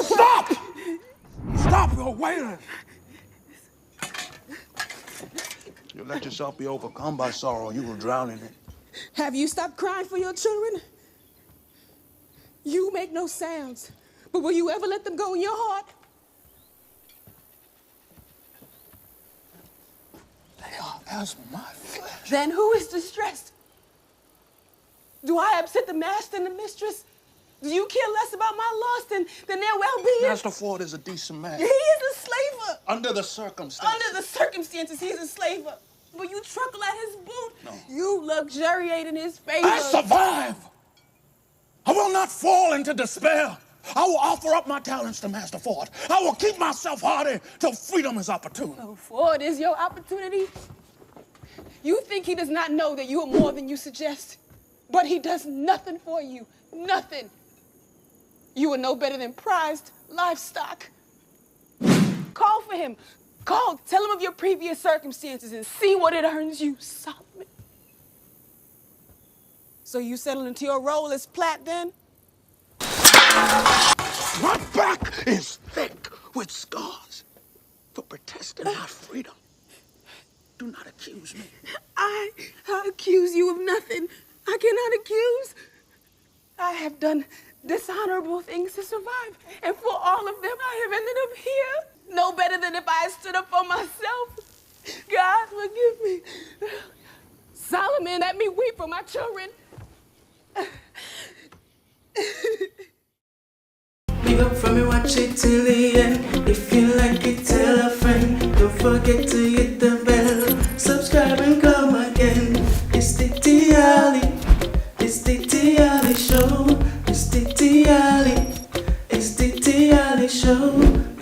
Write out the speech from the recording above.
Stop! Stop, you're wailing. You let yourself be overcome by sorrow, you will drown in it. Have you stopped crying for your children? You make no sounds, but will you ever let them go in your heart? They are as my flesh. Then who is distressed? Do I upset the master and the mistress? Do you care less about my loss than their well-being? Master Ford is a decent man. He is a slaver. Under the circumstances. Under the circumstances, he's a slaver. Will you truckle at his boot? No. You luxuriate in his favor. I survive. I will not fall into despair. I will offer up my talents to Master Ford. I will keep myself hardy till freedom is opportune. Oh, Ford is your opportunity? You think he does not know that you are more than you suggest? But he does nothing for you. Nothing. You are no better than prized livestock. Call for him. Call. Tell him of your previous circumstances and see what it earns you, Solomon. So you settle into your role as Platt then? My back is thick with scars for protesting my freedom. Do not accuse me. I accuse you of nothing. I cannot accuse. I have done dishonorable things to survive, and for all of them, I have ended up here. No better than if I had stood up for myself. God, forgive me. Solomon, let me weep for my children. Pick up from me, watch it till the end. If you like it, tell a friend. Don't forget to hit the bell. Subscribe and come again. It's the Dihalli. It's the Dihalli Show. It's the Dihalli. It's the Dihalli Show.